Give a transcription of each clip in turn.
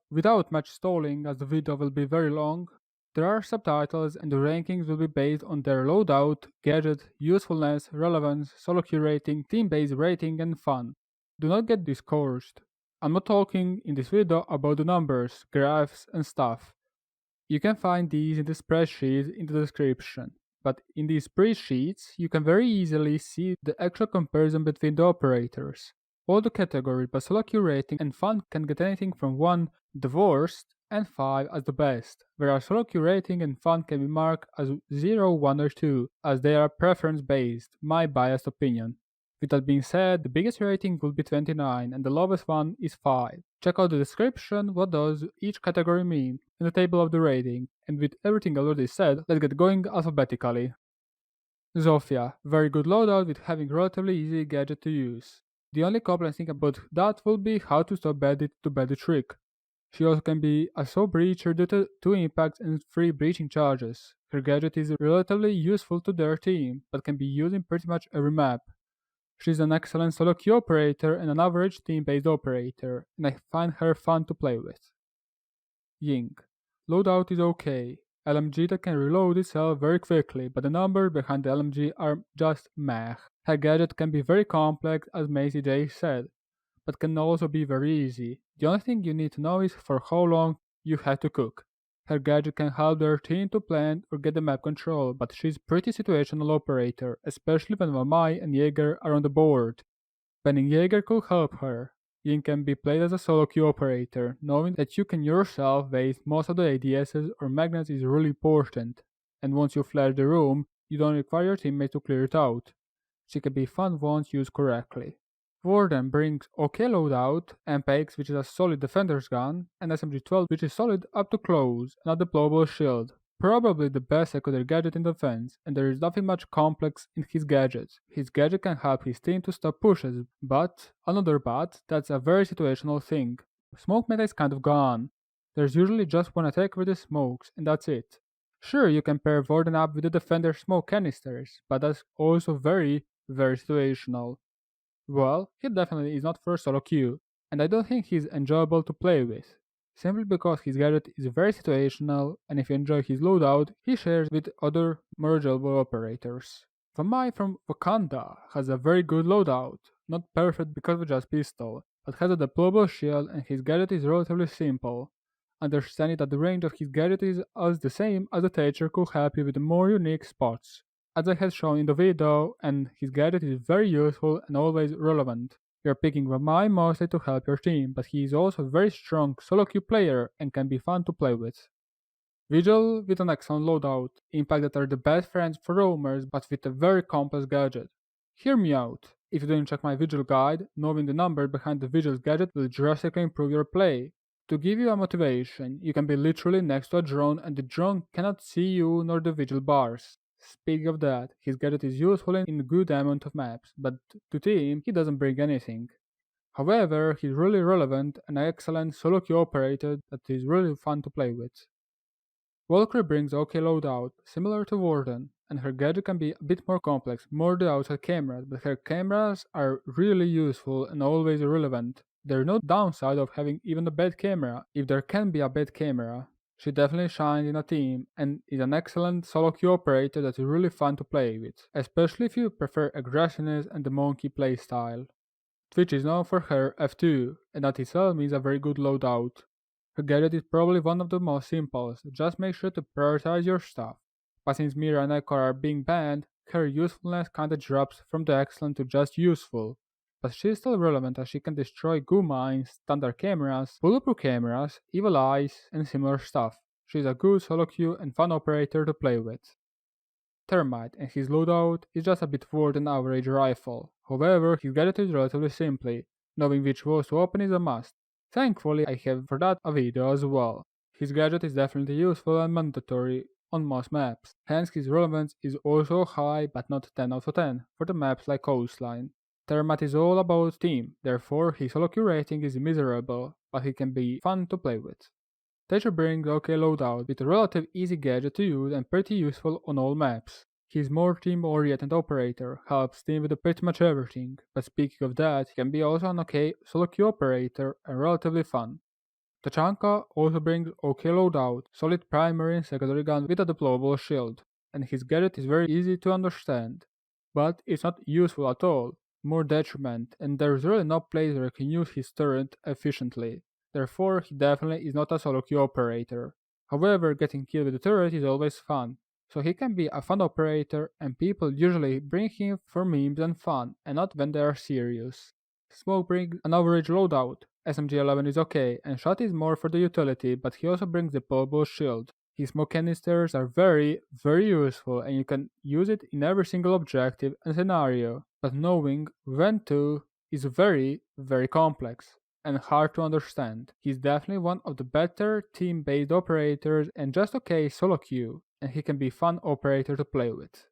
Without much stalling, as the video will be very long, there are subtitles and the rankings will be based on their loadout, gadget, usefulness, relevance, soloQ rating, team-based rating, and fun. Do not get discouraged. I'm not talking in this video about the numbers, graphs, and stuff. You can find these in the spreadsheet in the description. But in these spreadsheets, you can very easily see the actual comparison between the operators. All the categories but soloQ rating and fun can get anything from 1, the worst, and 5 as the best, whereas soloQ rating and fun can be marked as 0, 1 or 2, as they are preference based, my biased opinion. With that being said, the biggest rating will be 29 and the lowest one is 5. Check out the description what does each category mean in the table of the rating, and with everything already said, let's get going alphabetically. Zofia, very good loadout with having relatively easy gadget to use. The only complaint thing about that will be how to stop Bandit to Bandit trick. She also can be a soul breacher due to 2 impacts and 3 breaching charges. Her gadget is relatively useful to their team, but can be used in pretty much every map. She's an excellent solo queue operator and an average team-based operator, and I find her fun to play with. Ying. Loadout is okay. LMG that can reload itself very quickly, but the numbers behind the LMG are just meh. Her gadget can be very complex, as Macy J said, but can also be very easy. The only thing you need to know is for how long you have to cook. Her gadget can help their team to plant or get the map control, but she's pretty situational operator, especially when Mamai and Jaeger are on the board. Banning Jaeger could help her. Ying can be played as a solo queue operator, knowing that you can yourself waste most of the ADSs or magnets is really important, and once you flash the room, you don't require your teammate to clear it out. She can be fun once used correctly. Warden brings OK loadout, MPX which is a solid defender's gun, and SMG-12 which is solid up to close and a deployable shield. Probably the best secondary gadget in defense, and there is nothing much complex in his gadgets. His gadget can help his team to stop pushes, but, that's a very situational thing. Smoke meta is kind of gone. There's usually just one attack with the smokes, and that's it. Sure, you can pair Warden up with the defender smoke canisters, but that's also very, very situational. Well, he definitely is not for solo queue, and I don't think he's enjoyable to play with, simply because his gadget is very situational, and if you enjoy his loadout, he shares with other more enjoyable operators. Vamai from Wakanda has a very good loadout, not perfect because of just pistol, but has a deployable shield and his gadget is relatively simple. Understanding that the range of his gadget is as the same as the Thatcher could help you with more unique spots as I had shown in the video, and his gadget is very useful and always relevant. You're picking Ramai mostly to help your team, but he is also a very strong solo queue player and can be fun to play with. Vigil with an excellent loadout, impact that are the best friends for roamers but with a very complex gadget. Hear me out. If you didn't check my Vigil guide, knowing the number behind the Vigil's gadget will drastically improve your play. To give you a motivation, you can be literally next to a drone and the drone cannot see you nor the Vigil bars. Speaking of that, his gadget is useful in a good amount of maps, but to team, he doesn't bring anything. However, he's really relevant and an excellent solo queue operator that is really fun to play with. Volker brings OK loadout, similar to Warden, and her gadget can be a bit more complex, more the outside cameras, but her cameras are really useful and always relevant. There's no downside of having even a bad camera, if there can be a bad camera. She definitely shines in a team and is an excellent solo queue operator that is really fun to play with, especially if you prefer aggressiveness and the monkey playstyle. Twitch is known for her F2, and that itself means a very good loadout. Her gadget is probably one of the most simple, just make sure to prioritize your stuff. But since Mira and Echo are being banned, her usefulness kinda drops from the excellent to just useful. But she's still relevant as she can destroy goo mines, standard cameras, bulletproof cameras, evil eyes, and similar stuff. She's a good solo queue and fun operator to play with. Hermit and his loadout is just a bit more than average rifle. However, his gadget is relatively simply. Knowing which walls to open is a must. Thankfully, I have for that a video as well. His gadget is definitely useful and mandatory on most maps, hence his relevance is also high but not 10 out of 10 for the maps like Coastline. Termat is all about team, therefore his solo queue rating is miserable, but he can be fun to play with. Thatcher brings OK loadout with a relative easy gadget to use and pretty useful on all maps. He's more team-oriented operator, helps team with pretty much everything, but speaking of that, he can be also an OK solo queue operator and relatively fun. Tachanka also brings OK loadout, solid primary and secondary gun with a deployable shield, and his gadget is very easy to understand. But it's not useful at all, more detriment, and there's really no place where he can use his turret efficiently. Therefore, he definitely is not a soloQ operator. However, getting killed with the turret is always fun, so he can be a fun operator, and people usually bring him for memes and fun, and not when they are serious. Smoke brings an average loadout. SMG-11 is okay, and Shot is more for the utility, but he also brings the deployable shield. His smoke canisters are very, very useful, and you can use it in every single objective and scenario, but knowing when to is very, very complex and hard to understand. He's definitely one of the better team-based operators and just okay solo queue, and he can be fun operator to play with.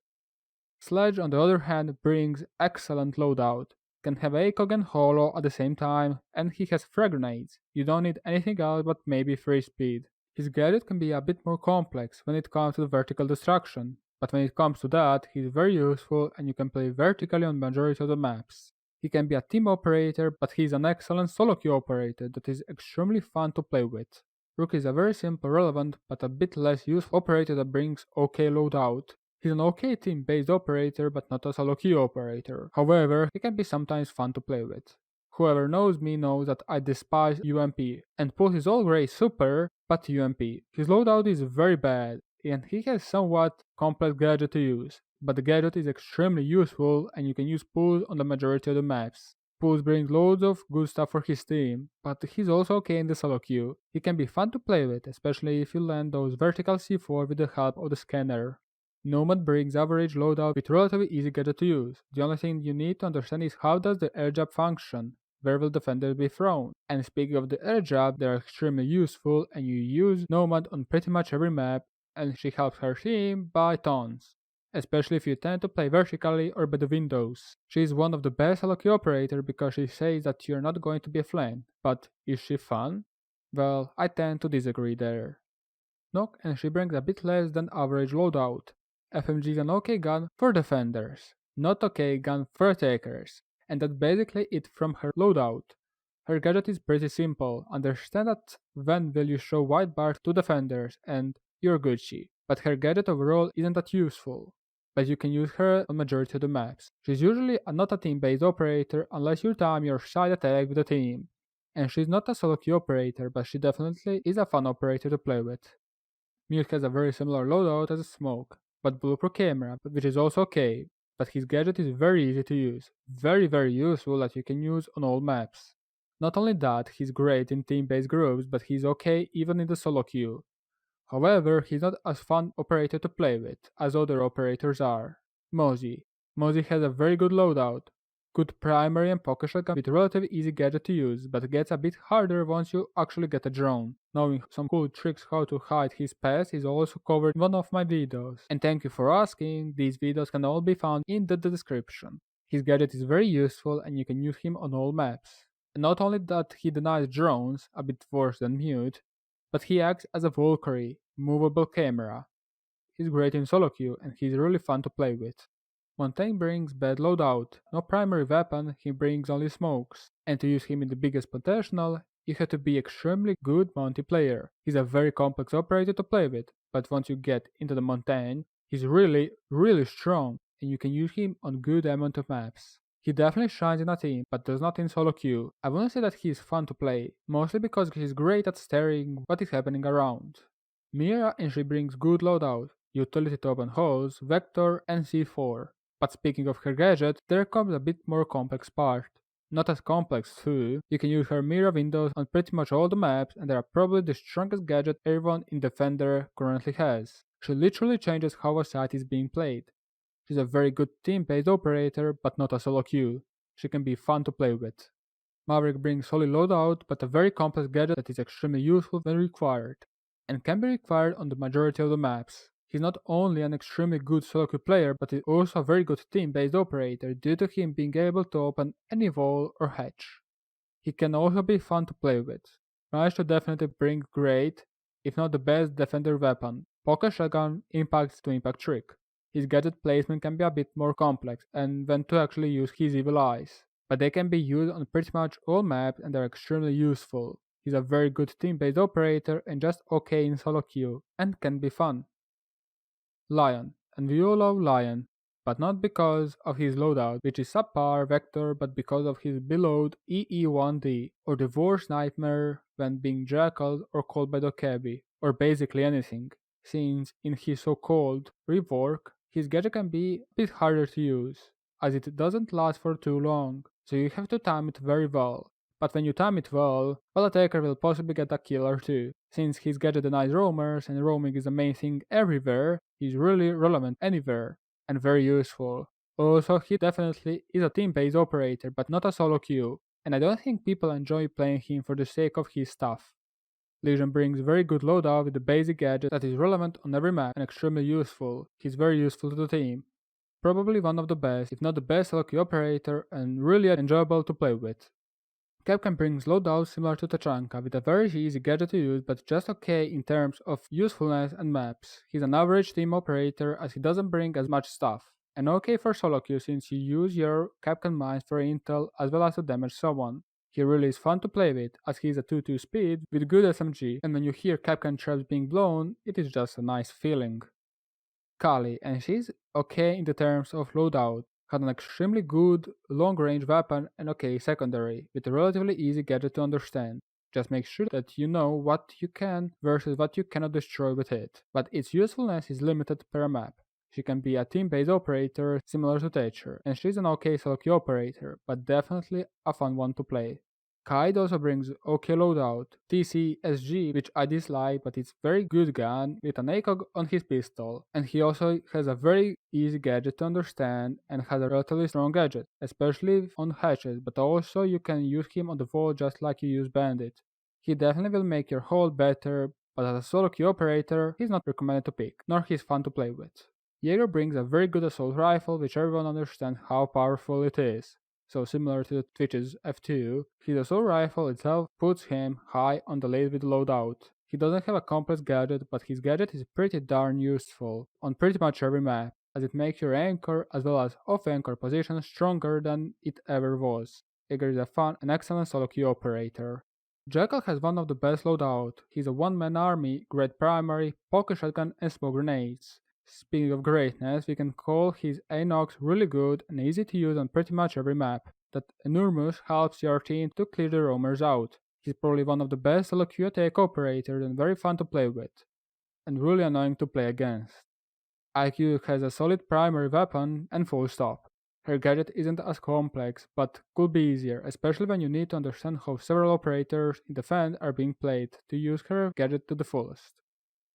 Sludge on the other hand brings excellent loadout, can have ACOG and holo at the same time, and he has frag grenades. You don't need anything else but maybe free speed. His gadget can be a bit more complex when it comes to the vertical destruction, but when it comes to that, he's very useful and you can play vertically on majority of the maps. He can be a team operator, but he's an excellent solo queue operator that is extremely fun to play with. Rook is a very simple, relevant, but a bit less useful operator that brings OK loadout. He's an okay team-based operator, but not a solo queue operator. However, he can be sometimes fun to play with. Whoever knows me knows that I despise UMP, and Pulse is all great super, but UMP. His loadout is very bad, and he has somewhat complex gadget to use, but the gadget is extremely useful and you can use Pulse on the majority of the maps. Pulse brings loads of good stuff for his team, but he's also okay in the solo queue. He can be fun to play with, especially if you land those vertical C4 with the help of the scanner. Nomad brings average loadout with relatively easy gadget to use. The only thing you need to understand is how does the air jab function, where will defenders be thrown. And speaking of the air jab, they are extremely useful and you use Nomad on pretty much every map and she helps her team by tons, especially if you tend to play vertically or by the windows. She is one of the best LQ operator because she says that you're not going to be flanked, but is she fun? Well, I tend to disagree there. Knock and she brings a bit less than average loadout. FMG is an okay gun for defenders, not okay gun for attackers, and that's basically it from her loadout. Her gadget is pretty simple, understand that when will you show white bars to defenders and you're Gucci, but her gadget overall isn't that useful. But you can use her on majority of the maps. She's usually not a team-based operator unless you time your side attack with the team. And she's not a solo queue operator, but she definitely is a fun operator to play with. Mute has a very similar loadout as Smoke, but Blueproof camera, which is also okay, but his gadget is very easy to use, very useful that you can use on all maps. Not only that, he's great in team-based groups, but he's okay even in the solo queue. However, he's not as fun operator to play with as other operators are. Mozi. Mozi has a very good loadout, good primary and pocket shotgun with relatively easy gadget to use, but gets a bit harder once you actually get a drone. Knowing some cool tricks how to hide his pass is also covered in one of my videos. And thank you for asking, these videos can all be found in the description. His gadget is very useful and you can use him on all maps. And not only that he denies drones, a bit worse than Mute, but he acts as a Volker, movable camera. He's great in solo queue and he's really fun to play with. Montaigne brings bad loadout, no primary weapon, he brings only smokes, and to use him in the biggest potential, you have to be extremely good Monty player. He's a very complex operator to play with, but once you get into the Montaigne, he's really strong, and you can use him on good amount of maps. He definitely shines in a team, but does not in solo queue. I wouldn't say that he is fun to play, mostly because he's great at staring what is happening around. Mira and she brings good loadout, utility to open holes, vector, and C4. But speaking of her gadget, there comes a bit more complex part. Not as complex too, you can use her mirror windows on pretty much all the maps and they are probably the strongest gadget everyone in Defender currently has. She literally changes how a site is being played. She's a very good team-based operator, but not a solo queue. She can be fun to play with. Maverick brings solid loadout, but a very complex gadget that is extremely useful when required, and can be required on the majority of the maps. He's not only an extremely good solo queue player, but is also a very good team-based operator due to him being able to open any wall or hatch. He can also be fun to play with. Managed to definitely bring great, if not the best defender weapon, pocket shotgun impacts to impact trick. His gadget placement can be a bit more complex and when to actually use his evil eyes, but they can be used on pretty much all maps and they're extremely useful. He's a very good team-based operator and just okay in solo queue, and can be fun. Lion, and we all love Lion, but not because of his loadout, which is subpar vector, but because of his beloved EE1D, or the worst nightmare when being jackaled or called by the cabbie, or basically anything, since in his so-called rework, his gadget can be a bit harder to use, as it doesn't last for too long, so you have to time it very well. But when you time it well, attacker will possibly get a kill or two. Since his gadget denies roamers and roaming is the main thing everywhere, he's really relevant anywhere and very useful. Also, he definitely is a team-based operator but not a solo queue, and I don't think people enjoy playing him for the sake of his stuff. Legion brings very good loadout with a basic gadget that is relevant on every map and extremely useful. He's very useful to the team. Probably one of the best, if not the best solo queue operator and really enjoyable to play with. Capcom brings loadouts similar to Tachanka, with a very easy gadget to use but just okay in terms of usefulness and maps. He's an average team operator as he doesn't bring as much stuff, and okay for solo queue since you use your Capcom mines for intel as well as to damage someone. He really is fun to play with as he's a 2-2 speed with good SMG, and when you hear Capcom traps being blown, it is just a nice feeling. Kali, and she's okay in the terms of loadout, had an extremely good long-range weapon and okay secondary, with a relatively easy gadget to understand. Just make sure that you know what you can versus what you cannot destroy with it, but its usefulness is limited per map. She can be a team-based operator similar to Thatcher, and she's an okay solo queue operator, but definitely a fun one to play. Kaid also brings OK loadout, TCSG, which I dislike, but it's very good gun with an ACOG on his pistol, and he also has a very easy gadget to understand and has a relatively strong gadget, especially on hatches, but also you can use him on the wall just like you use Bandit. He definitely will make your hold better, but as a solo queue operator, he's not recommended to pick, nor he's fun to play with. Jaeger brings a very good assault rifle which everyone understands how powerful it is. So similar to Twitch's F2, his assault rifle itself puts him high on the list with loadout. He doesn't have a complex gadget, but his gadget is pretty darn useful on pretty much every map, as it makes your anchor as well as off-anchor position stronger than it ever was. Jaeger is a fun and excellent solo queue operator. Jackal has one of the best loadout. He's a one-man army, great primary, pocket shotgun and smoke grenades. Speaking of greatness, we can call his Anox really good and easy to use on pretty much every map. That enormous helps your team to clear the roamers out. He's probably one of the best solo-queue attack operators and very fun to play with, and really annoying to play against. IQ has a solid primary weapon and full stop. Her gadget isn't as complex, but could be easier, especially when you need to understand how several operators in the fan are being played to use her gadget to the fullest.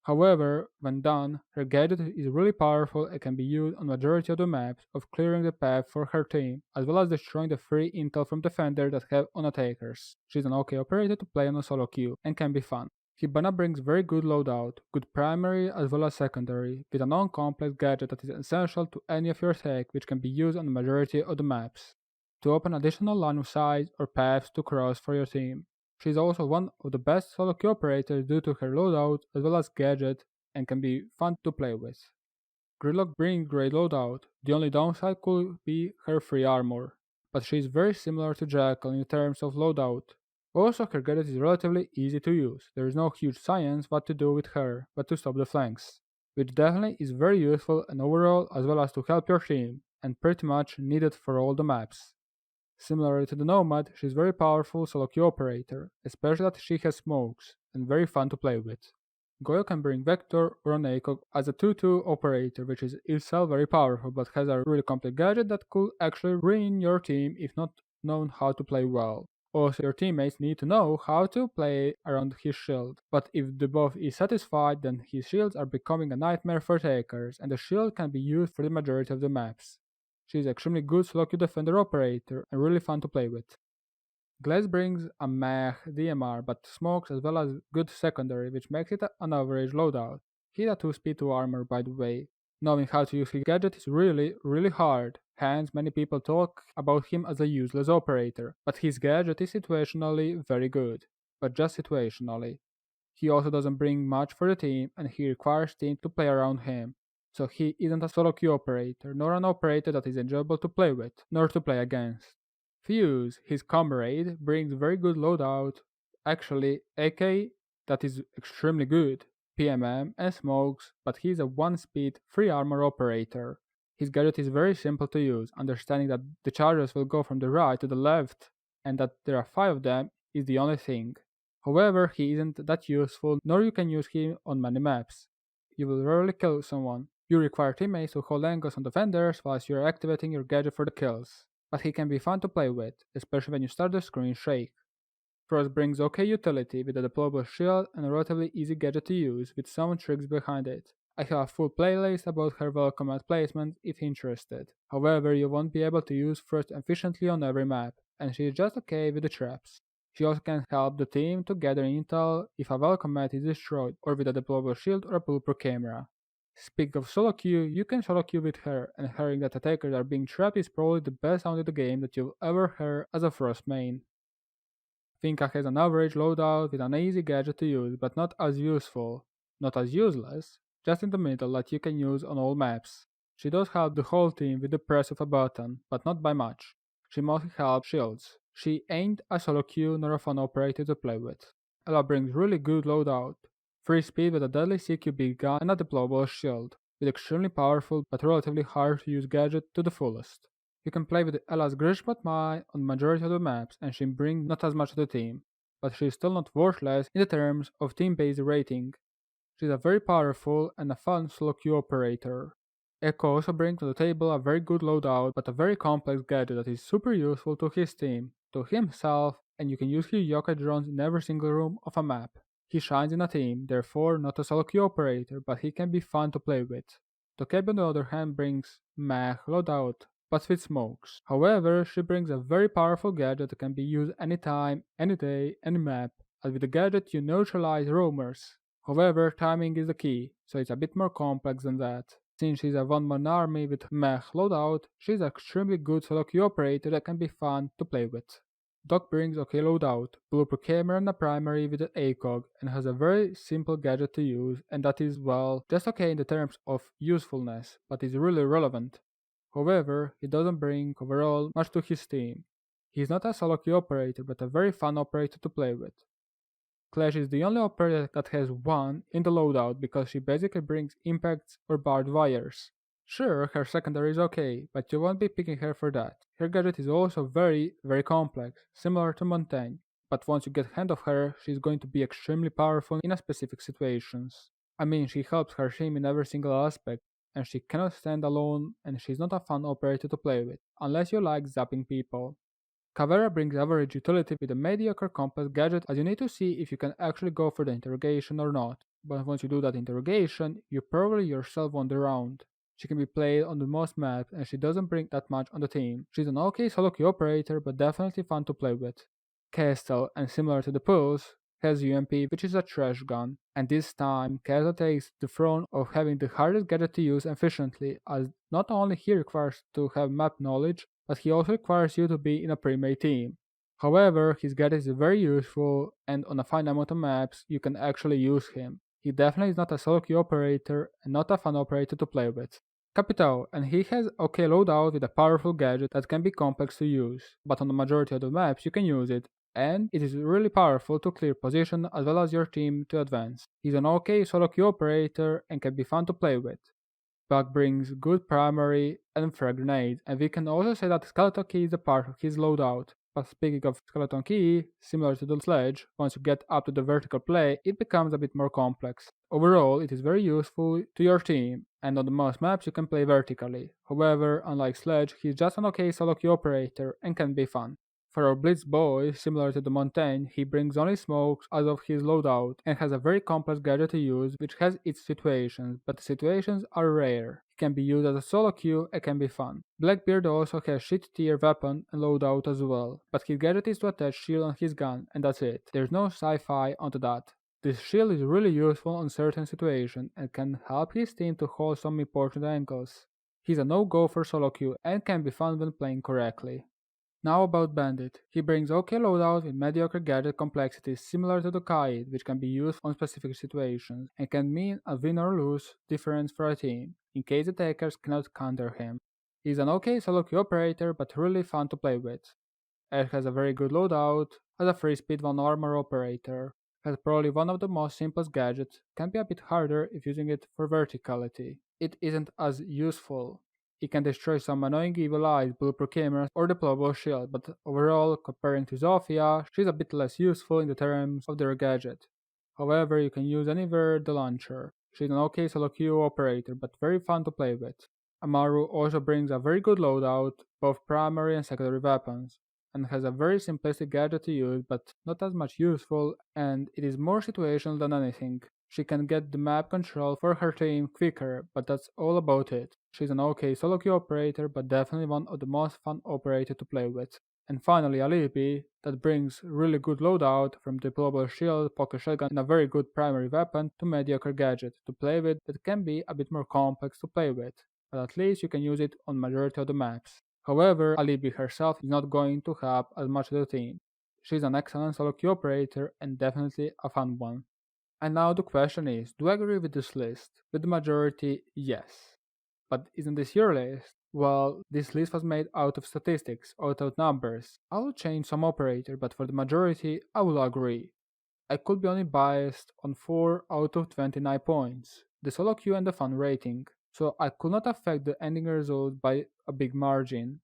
However, when done, her gadget is really powerful and can be used on majority of the maps of clearing the path for her team, as well as destroying the free intel from defenders that have on attackers. She's an okay operator to play on a solo queue, and can be fun. Shabana brings very good loadout, good primary as well as secondary, with a non-complex gadget that is essential to any of your attack which can be used on the majority of the maps, to open additional line of sight or paths to cross for your team. She is also one of the best solo queue operators due to her loadout as well as gadget and can be fun to play with. Gridlock brings great loadout, the only downside could be her free armour, but she is very similar to Jackal in terms of loadout. Also her gadget is relatively easy to use, there is no huge science what to do with her, but to stop the flanks, which definitely is very useful and overall as well as to help your team, and pretty much needed for all the maps. Similarly to the Nomad, she is very powerful solo queue operator, especially that she has smokes, and very fun to play with. Goyo can bring Vector or an ACOG as a 2-2 operator, which is itself very powerful but has a really complex gadget that could actually ruin your team if not known how to play well. Also, your teammates need to know how to play around his shield, but if the buff is satisfied, then his shields are becoming a nightmare for takers, and the shield can be used for the majority of the maps. She is extremely good solo queue defender operator and really fun to play with. Glass brings a meh DMR but smokes as well as good secondary which makes it an average loadout. He's a 2-speed 2 armor by the way. Knowing how to use his gadget is really hard, hence many people talk about him as a useless operator, but his gadget is situationally very good, but just situationally. He also doesn't bring much for the team and he requires team to play around him. So he isn't a solo queue operator, nor an operator that is enjoyable to play with, nor to play against. Fuse, his comrade, brings very good loadout, actually AK that is extremely good, PMM and smokes, but he's a 1 speed 3 armor operator. His gadget is very simple to use, understanding that the charges will go from the right to the left and that there are 5 of them is the only thing. However, he isn't that useful, nor you can use him on many maps. You will rarely kill someone. You require teammates to hold angles on defenders whilst you are activating your gadget for the kills. But he can be fun to play with, especially when you start the screen shake. Frost brings OK utility with a deployable shield and a relatively easy gadget to use with some tricks behind it. I have a full playlist about her welcome at placement if interested. However, you won't be able to use Frost efficiently on every map, and she is just okay with the traps. She also can help the team to gather intel if a welcome mat is destroyed or with a deployable shield or a bulletproof camera. Speaking of soloQ, you can soloQ with her, and hearing that attackers are being trapped is probably the best sound in the game that you'll ever hear as a Frost main. Finka has an average loadout with an easy gadget to use, but not as useful, not as useless, just in the middle that you can use on all maps. She does help the whole team with the press of a button, but not by much. She mostly helps shields. She ain't a solo queue nor a fun operator to play with. Ella brings really good loadout, free speed with a deadly CQB gun and a deployable shield, with extremely powerful but relatively hard to use gadget to the fullest. You can play with Ella's Grishmat Mai on majority of the maps and she brings not as much to the team, but she is still not worthless in the terms of team-based rating. She is a very powerful and a fun solo queue operator. Echo also brings to the table a very good loadout but a very complex gadget that is super useful to his team, to himself, and you can use his yokai drones in every single room of a map. He shines in a team, therefore not a solo queue operator, but he can be fun to play with. Tokebi on the other hand brings meh loadout, but with smokes. However, she brings a very powerful gadget that can be used anytime, any day, any map, as with the gadget you neutralize roamers. However, timing is the key, so it's a bit more complex than that. Since she's a one-man army with mech loadout, she's an extremely good solo queue operator that can be fun to play with. Doc brings OK loadout, bulletproof camera and a primary with an ACOG, and has a very simple gadget to use, and that is, well, just okay in the terms of usefulness, but is really relevant. However, he doesn't bring overall much to his team. He is not a solo queue operator, but a very fun operator to play with. Clash is the only operator that has one in the loadout because she basically brings impacts or barbed wires. Sure, her secondary is okay, but you won't be picking her for that. Her gadget is also very complex, similar to Montaigne, but once you get hand of her, she's going to be extremely powerful in a specific situations. I mean, she helps her team in every single aspect, and she cannot stand alone, and she's not a fun operator to play with, unless you like zapping people. Caveira brings average utility with a mediocre complex gadget as you need to see if you can actually go for the interrogation or not, but once you do that interrogation, you probably yourself won the round. She can be played on the most maps and she doesn't bring that much on the team. She's an okay solo queue operator but definitely fun to play with. Castle, and similar to the Pulse, has UMP which is a trash gun, and this time Castle takes the throne of having the hardest gadget to use efficiently as not only he requires to have map knowledge, but he also requires you to be in a pre-made team. However, his gadget is very useful, and on a fine amount of maps, you can actually use him. He definitely is not a solo queue operator and not a fun operator to play with. Capitao, and he has okay loadout with a powerful gadget that can be complex to use, but on the majority of the maps you can use it, and it is really powerful to clear position as well as your team to advance. He's an okay solo queue operator and can be fun to play with. Buck brings good primary and frag grenades, and we can also say that Skeleton Key is a part of his loadout. But speaking of Skeleton Key, similar to the Sludge, once you get up to the vertical play, it becomes a bit more complex. Overall, it is very useful to your team, and on the most maps you can play vertically. However, unlike Sludge, he's just an okay solo queue operator and can be fun. For our Blitz boy, similar to the Montaigne, he brings only smokes out of his loadout and has a very complex gadget to use which has its situations, but the situations are rare. He can be used as a solo queue and can be fun. Blackbeard also has shit tier weapon and loadout as well, but his gadget is to attach shield on his gun and that's it. There's no sci-fi onto that. This shield is really useful in certain situations and can help his team to hold some important angles. He's a no-go for solo queue and can be fun when playing correctly. Now about Bandit. He brings OK loadout with mediocre gadget complexity similar to the Kaid, which can be used on specific situations, and can mean a win or lose difference for a team, in case attackers cannot counter him. He's an OK solo queue operator but really fun to play with. It has a very good loadout, has a free speed 1 armor operator, has probably one of the most simplest gadgets, can be a bit harder if using it for verticality. It isn't as useful. It can destroy some annoying evil eyes, bulletproof cameras, or deployable shield, but overall, comparing to Zofia, she's a bit less useful in the terms of their gadget. However, you can use anywhere the launcher. She's an okay soloQ operator, but very fun to play with. Amaru also brings a very good loadout, both primary and secondary weapons, and has a very simplistic gadget to use but not as much useful, and it is more situational than anything. She can get the map control for her team quicker, but that's all about it. She's an okay solo queue operator, but definitely one of the most fun operators to play with. And finally, Alibi, that brings really good loadout from deployable shield, pocket shotgun, and a very good primary weapon to mediocre gadget to play with that can be a bit more complex to play with, but at least you can use it on majority of the maps. However, Alibi herself is not going to have as much of the team. She's an excellent solo queue operator and definitely a fun one. And now the question is, do I agree with this list? With the majority, yes. But isn't this your list? Well, this list was made out of statistics, out of numbers. I will change some operator, but for the majority, I will agree. I could be only biased on 4 out of 29 points, the solo queue and the fun rating, so I could not affect the ending result by a big margin.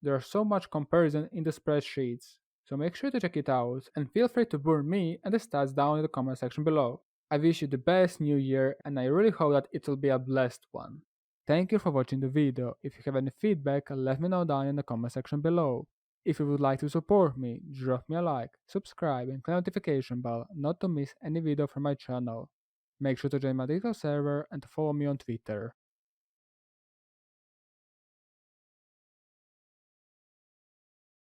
There's so much comparison in the spreadsheets, so make sure to check it out and feel free to burn me and the stats down in the comment section below. I wish you the best new year and I really hope that it will be a blessed one. Thank you for watching the video. If you have any feedback, let me know down in the comment section below. If you would like to support me, drop me a like, subscribe and click the notification bell not to miss any video from my channel. Make sure to join my Discord server and to follow me on Twitter.